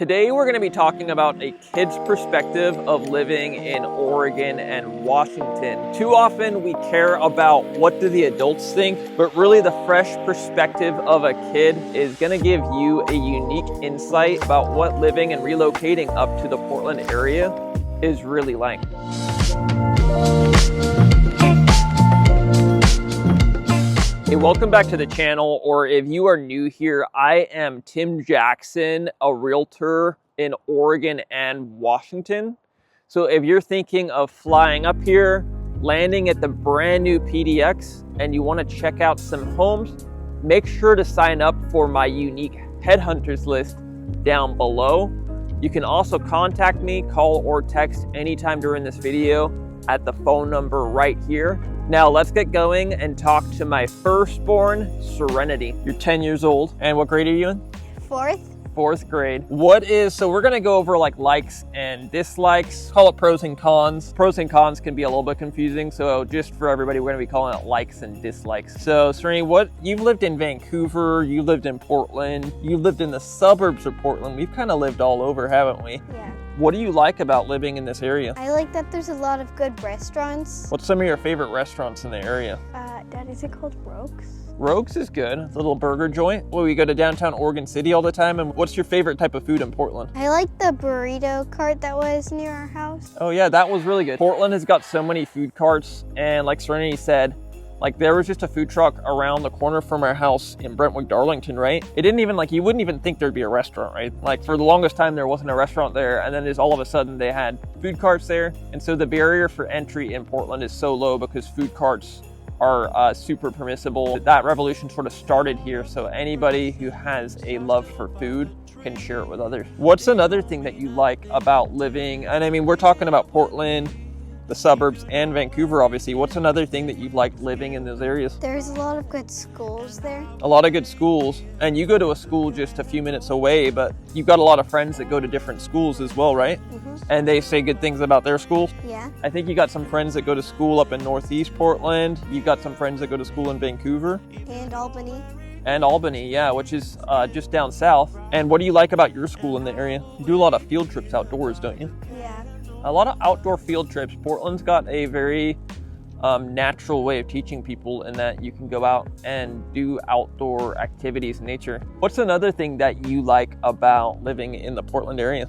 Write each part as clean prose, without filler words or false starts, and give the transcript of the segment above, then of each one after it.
Today we're going to be talking about a kid's perspective of living in Oregon and Washington. Too often we care about what do the adults think, but really the fresh perspective of a kid is going to give you a unique insight about what living and relocating up to the Portland area is really like. Hey, welcome back to the channel, or if you are new here, I am Tim Jackson, a realtor in Oregon and Washington. So if you're thinking of flying up here, landing at the brand new PDX, and you want to check out some homes, make sure to sign up for my unique headhunters list down below. You can also contact me, call or text anytime during this video at the phone number right here. Now let's get going and talk to my firstborn, Serenity. You're 10 years old. And what grade are you in? Fourth grade. So we're gonna go over like likes and dislikes, call it pros and cons. Pros and cons can be a little bit confusing. So just for everybody, we're gonna be calling it likes and dislikes. So Serenity, you've lived in Vancouver, you lived in Portland, you lived in the suburbs of Portland. We've kind of lived all over, haven't we? Yeah. What do you like about living in this area? I like that there's a lot of good restaurants. What's some of your favorite restaurants in the area? Dad, is it called Rogues? Rogues is good. It's a little burger joint. Well, we go to downtown Oregon City all the time. And what's your favorite type of food in Portland? I like the burrito cart that was near our house. Oh yeah, that was really good. Portland has got so many food carts, and like Serenity said, like there was just a food truck around the corner from our house in Brentwood, Darlington, right? It didn't even you wouldn't even think there'd be a restaurant, right? Like for the longest time there wasn't a restaurant there, and then there's all of a sudden they had food carts there. And so the barrier for entry in Portland is so low because food carts are super permissible. That revolution sort of started here, so anybody who has a love for food can share it with others. What's another thing that you like about living, and I mean we're talking about Portland, the suburbs, and Vancouver, obviously. What's another thing that you've liked living in those areas? There's a lot of good schools there. A lot of good schools. And you go to a school just a few minutes away, but you've got a lot of friends that go to different schools as well, right? Mm-hmm. And they say good things about their schools? Yeah. I think you got some friends that go to school up in Northeast Portland. You've got some friends that go to school in Vancouver. And Albany. And Albany, yeah, which is just down south. And what do you like about your school in the area? You do a lot of field trips outdoors, don't you? Yeah. A lot of outdoor field trips. Portland's got a very natural way of teaching people in that you can go out and do outdoor activities in nature. What's another thing that you like about living in the Portland area?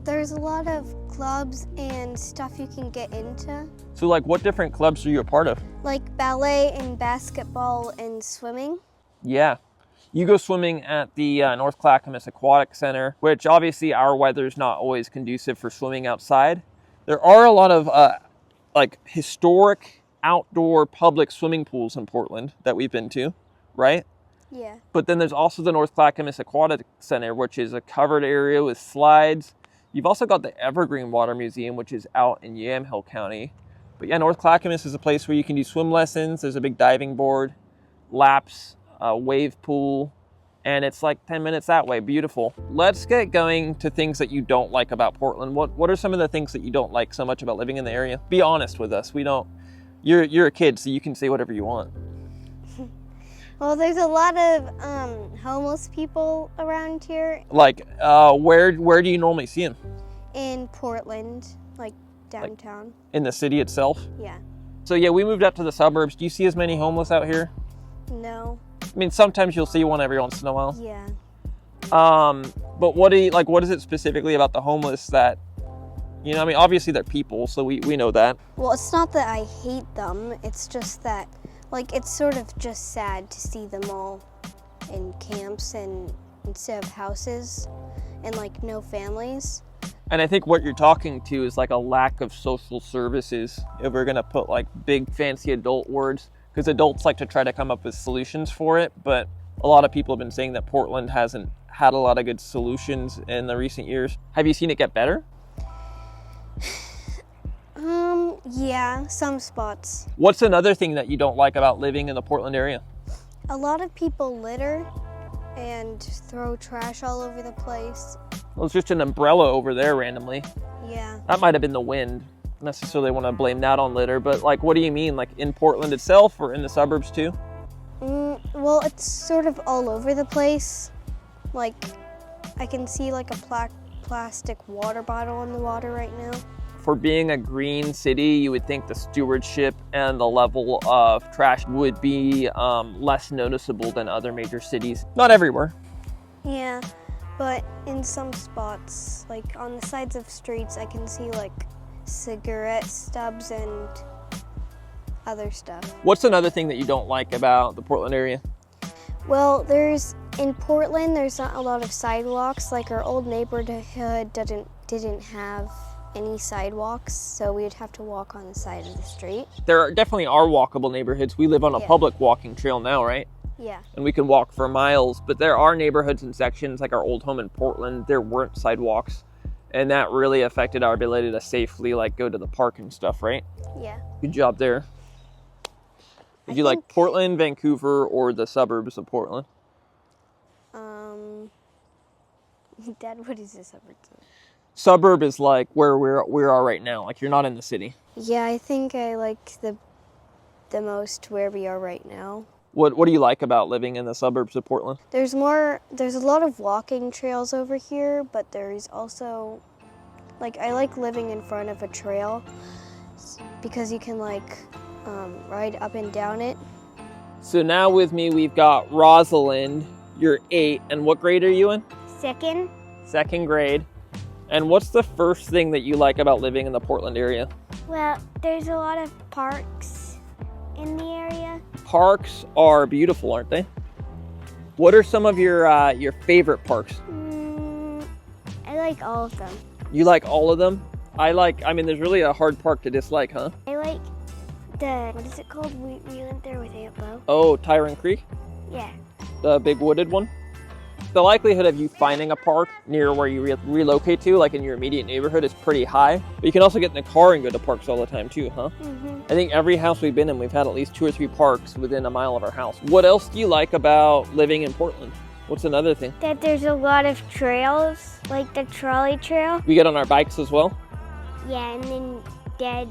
There's a lot of clubs and stuff you can get into. So like what different clubs are you a part of? Like ballet and basketball and swimming. Yeah. You go swimming at the North Clackamas Aquatic Center, which obviously our weather's not always conducive for swimming outside. There are a lot of historic outdoor public swimming pools in Portland that we've been to, right? Yeah. But then there's also the North Clackamas Aquatic Center, which is a covered area with slides. You've also got the Evergreen Water Museum, which is out in Yamhill County. But yeah, North Clackamas is a place where you can do swim lessons. There's a big diving board, laps, wave pool, and it's like 10 minutes that way. Beautiful. Let's get going to things that you don't like about Portland. What are some of the things that you don't like so much about living in the area? Be honest with us. You're a kid, so you can say whatever you want. Well, there's a lot of homeless people around here. Like, where do you normally see them? In Portland, like downtown. Like in the city itself? Yeah. So yeah, we moved out to the suburbs. Do you see as many homeless out here? No. I mean, sometimes you'll see one every once in a while. Yeah. But what is it specifically about the homeless that, you know, I mean, obviously they're people, so we know that. Well, it's not that I hate them. It's just that, like, it's sort of just sad to see them all in camps and instead of houses and, like, no families. And I think what you're talking to is, like, a lack of social services, if we're going to put, like, big, fancy adult words. Because adults like to try to come up with solutions for it, but a lot of people have been saying that Portland hasn't had a lot of good solutions in the recent years. Have you seen it get better? Yeah, some spots. What's another thing that you don't like about living in the Portland area? A lot of people litter and throw trash all over the place. Well, it's just an umbrella over there randomly. Yeah. That might have been the wind. Necessarily want to blame that on litter, but like, what do you mean? Like in Portland itself or in the suburbs too? Well, it's sort of all over the place. Like, I can see like a plaque plastic water bottle in the water right now. For being a green city, you would think the stewardship and the level of trash would be less noticeable than other major cities. Not everywhere. Yeah, but in some spots, like on the sides of streets, I can see like cigarette stubs and other stuff. What's another thing that you don't like about the Portland area? Well, in Portland, there's not a lot of sidewalks. Like our old neighborhood didn't have any sidewalks, so we'd have to walk on the side of the street. There definitely are walkable neighborhoods. We live on a public walking trail now, right? Yeah. And we can walk for miles, but there are neighborhoods and sections, like our old home in Portland, there weren't sidewalks, and that really affected our ability to safely like go to the park and stuff, right? Yeah. Good job there. Did you like Portland, Vancouver, or the suburbs of Portland? Dad, what is the suburbs? Suburb is like where we are right now. Like you're not in the city. Yeah, I think I like the most where we are right now. What do you like about living in the suburbs of Portland? There's a lot of walking trails over here, but there's also, like, I like living in front of a trail because you can like ride up and down it. So now with me, we've got Rosalind. You're 8, and what grade are you in? Second. Second grade. And what's the first thing that you like about living in the Portland area? Well, there's a lot of parks in the area. Parks are beautiful, aren't they? What are some of your favorite parks? I like all of them. You like all of them? I mean, there's really a hard park to dislike, huh? I like what is it called? We went there with Aunt Bo. Oh, Tyrant Creek? Yeah. The big wooded one? The likelihood of you finding a park near where you relocate to, like in your immediate neighborhood, is pretty high. But you can also get in the car and go to parks all the time too, huh? Mm-hmm. I think every house we've been in, we've had at least 2 or 3 parks within a mile of our house. What else do you like about living in Portland? What's another thing? That there's a lot of trails, like the trolley trail. We get on our bikes as well? Yeah, and then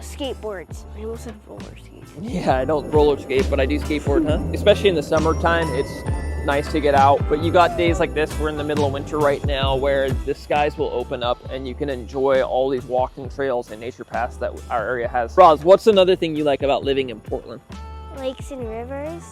skateboards. I almost said roller skates. Yeah, I don't roller skate, but I do skateboard, huh? Especially in the summertime, it's nice to get out. But you got days like this, we're in the middle of winter right now, where the skies will open up and you can enjoy all these walking trails and nature paths that our area has. Roz, what's another thing you like about living in Portland? Lakes and rivers.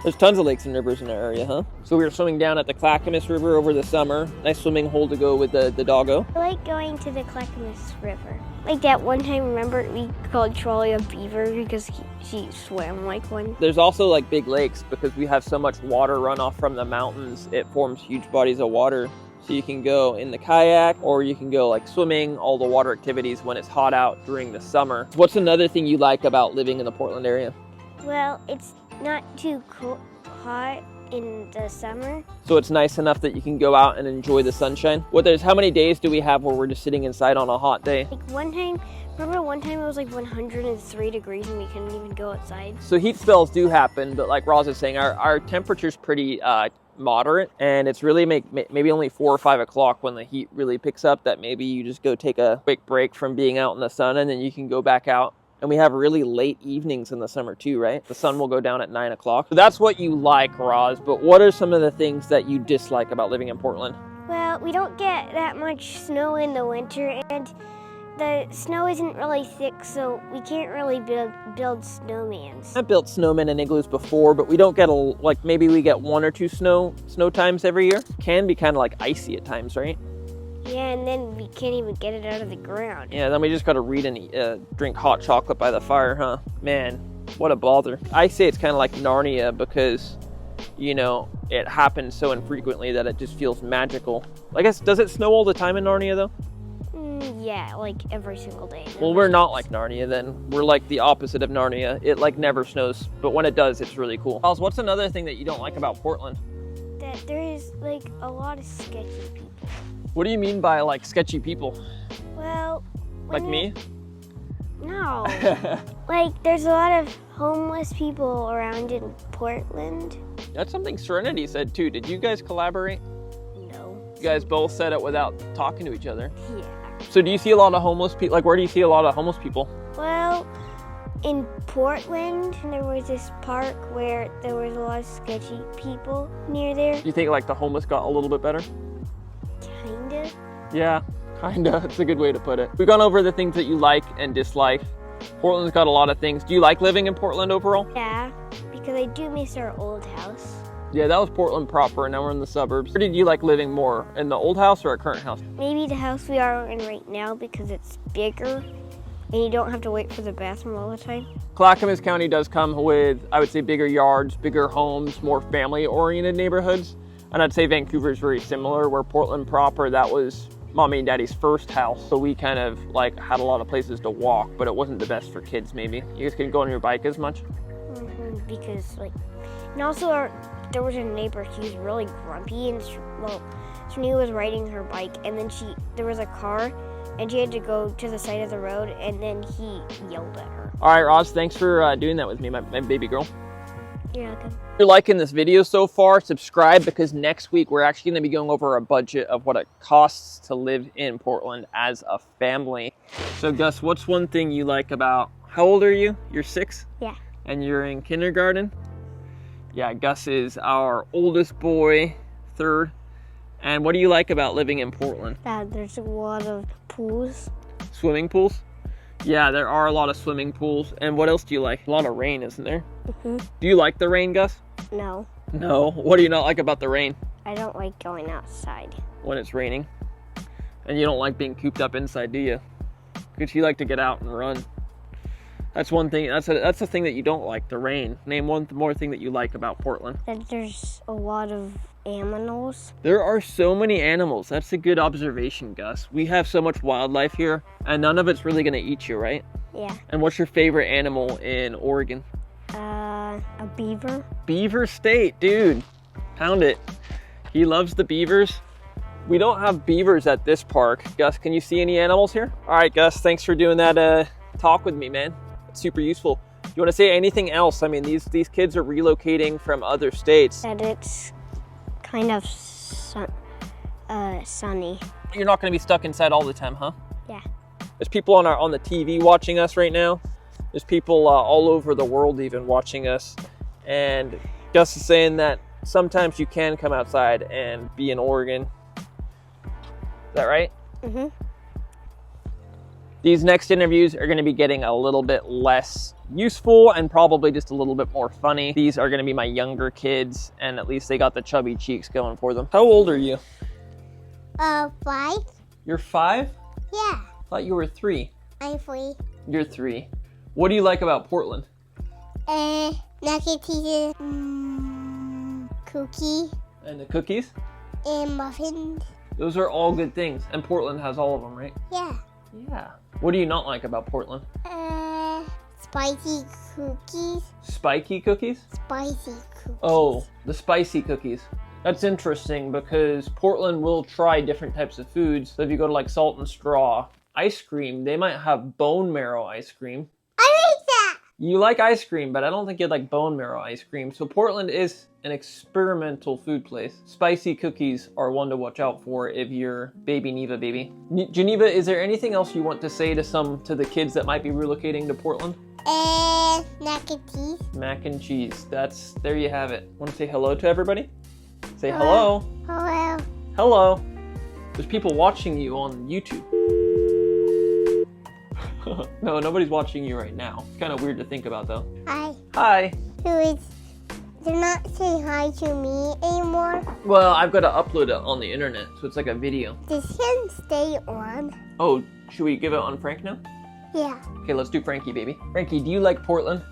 There's tons of lakes and rivers in our area, huh? So we were swimming down at the Clackamas River over the summer. Nice swimming hole to go with the doggo. I like going to the Clackamas River. Like that one time, remember, we called Trolley a beaver because she swam like one. There's also like big lakes because we have so much water runoff from the mountains. It forms huge bodies of water. So you can go in the kayak or you can go like swimming, all the water activities when it's hot out during the summer. What's another thing you like about living in the Portland area? Well, it's not too hot in the summer. So it's nice enough that you can go out and enjoy the sunshine. How many days do we have where we're just sitting inside on a hot day? Like remember one time it was like 103 degrees and we couldn't even go outside? So heat spells do happen, but like Roz is saying, our temperature's pretty moderate, and it's really maybe only 4 or 5 o'clock when the heat really picks up that maybe you just go take a quick break from being out in the sun and then you can go back out. And we have really late evenings in the summer too, right? The sun will go down at 9 o'clock. So that's what you like, Roz, but what are some of the things that you dislike about living in Portland? Well, we don't get that much snow in the winter, and the snow isn't really thick, so we can't really build snowmans. I've built snowmen and igloos before, but we don't get maybe we get 1 or 2 snow times every year. Can be kind of like icy at times, right? Yeah, and then we can't even get it out of the ground. Yeah, then we just gotta read and drink hot chocolate by the fire, huh? Man, what a bother. I say it's kind of like Narnia because, you know, it happens so infrequently that it just feels magical. I guess, does it snow all the time in Narnia though? Yeah, like every single day. Well, we're not like Narnia then. We're like the opposite of Narnia. It like never snows, but when it does, it's really cool. Miles, what's another thing that you don't like about Portland? That there is like a lot of sketchy people. What do you mean by like sketchy people? Well, like me? No. Like there's a lot of homeless people around in Portland. That's something Serenity said too. Did you guys collaborate? No. You guys both said it without talking to each other. Yeah. So do you see a lot of homeless people? Like where do you see a lot of homeless people? Well, in Portland, there was this park where there was a lot of sketchy people near there. Do you think like the homeless got a little bit better? Kind here. Yeah, kinda. It's a good way to put it. We've gone over the things that you like and dislike. Portland's got a lot of things. Do you like living in Portland overall? Yeah, because I do miss our old house. Yeah, that was Portland proper, and now we're in the suburbs. Where did you like living more, in the old house or our current house? Maybe the house we are in right now because it's bigger and you don't have to wait for the bathroom all the time. Clackamas County does come with, I would say, bigger yards, bigger homes, more family-oriented neighborhoods. And I'd say Vancouver is very similar, where Portland proper, that was mommy and daddy's first house. So we kind of like had a lot of places to walk, but it wasn't the best for kids maybe. You guys couldn't go on your bike as much? Because and also there was a neighbor, he was really grumpy, and Serenity was riding her bike, and then there was a car, and she had to go to the side of the road, and then he yelled at her. All right, Roz, thanks for doing that with me, my baby girl. You're welcome. If you're liking this video so far, subscribe, because next week we're actually going to be going over a budget of what it costs to live in Portland as a family. So Gus, what's one thing you like about, how old are you? You're 6? Yeah. And you're in kindergarten? Yeah, Gus is our oldest boy, 3rd. And what do you like about living in Portland? There's a lot of pools. Swimming pools? Yeah, there are a lot of swimming pools. And what else do you like? A lot of rain, isn't there? Mm-hmm. Do you like the rain, Gus? No. No? What do you not like about the rain? I don't like going outside. When it's raining? And you don't like being cooped up inside, do you? Because you like to get out and run. That's one thing, that's the thing that you don't like, the rain. Name one more thing that you like about Portland. That there's a lot of animals. There are so many animals. That's a good observation, Gus. We have so much wildlife here, and none of it's really gonna eat you, right? Yeah. And what's your favorite animal in Oregon? A beaver. Beaver State, dude. Pound it. He loves the beavers. We don't have beavers at this park. Gus, can you see any animals here? All right, Gus, thanks for doing that talk with me, man. It's super useful. Do you want to say anything else? I mean, these kids are relocating from other states. That it's kind of sunny. You're not going to be stuck inside all the time, huh? Yeah. There's people on the TV watching us right now. There's people all over the world even watching us. And Gus is saying that sometimes you can come outside and be in Oregon. Is that right? Mm-hmm. These next interviews are going to be getting a little bit less useful and probably just a little bit more funny. These are going to be my younger kids, and at least they got the chubby cheeks going for them. How old are you? 5. You're 5? Yeah. I thought you were 3. I'm 3. You're 3. What do you like about Portland? Nuggets, cookie, And the cookies? and muffins. Those are all good things, and Portland has all of them, right? Yeah. Yeah. What do you not like about Portland? Spicy cookies. Spiky cookies? Spicy cookies. Oh, the spicy cookies. That's interesting because Portland will try different types of foods. So if you go to like Salt and Straw ice cream, they might have bone marrow ice cream. I like that. You like ice cream, but I don't think you'd like bone marrow ice cream. So Portland is an experimental food place. Spicy cookies are one to watch out for if you're baby Neva baby. Geneva, is there anything else you want to say to the kids that might be relocating to Portland? Mac and cheese. Mac and cheese. There you have it. Want to say hello to everybody? Say hello. Hello. Hello. There's people watching you on YouTube. No, nobody's watching you right now. It's kind of weird to think about though. Hi. Hi. They're not saying hi to me anymore. Well, I've got to upload it on the internet, so it's like a video. Does him stay on? Oh, should we give it on Frank now? Yeah. Okay, let's do Frankie, baby. Frankie, do you like Portland?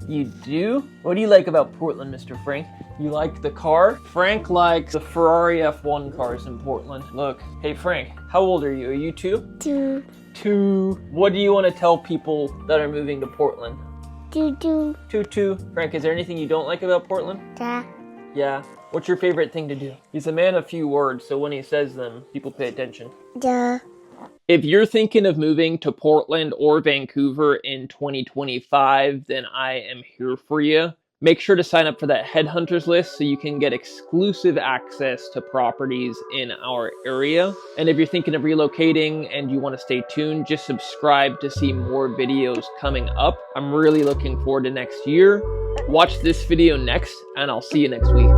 You do? What do you like about Portland, Mr. Frank? You like the car? Frank likes the Ferrari F1 cars in Portland. Look. Hey, Frank, how old are you? Are you 2? 2. 2. What do you want to tell people that are moving to Portland? 2. 2. Frank, is there anything you don't like about Portland? Da. Yeah. What's your favorite thing to do? He's a man of few words, so when he says them, people pay attention. Da. If you're thinking of moving to Portland or Vancouver in 2025, then I am here for you. Make sure to sign up for that Headhunters list so you can get exclusive access to properties in our area. And if you're thinking of relocating and you want to stay tuned, just subscribe to see more videos coming up. I'm really looking forward to next year. Watch this video next, and I'll see you next week.